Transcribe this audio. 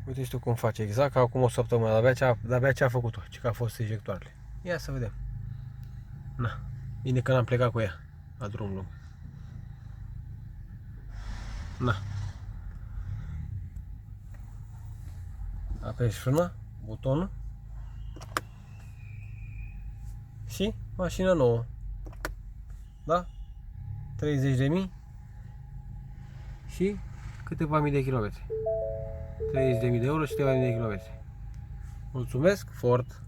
Uite și tu cum face, exact ca acum o săptămână, de-abia ce a făcut-o, ce că a fost ejectoarele. Ia să vedem. Na, bine că n-am plecat cu ea la drum lung. Na. Apeși frâna, butonul. Și mașina nouă. Da? 30.000 și câteva mii de kilometri. 30.000 de euro și câteva mii de kilometri. Mulțumesc, Ford!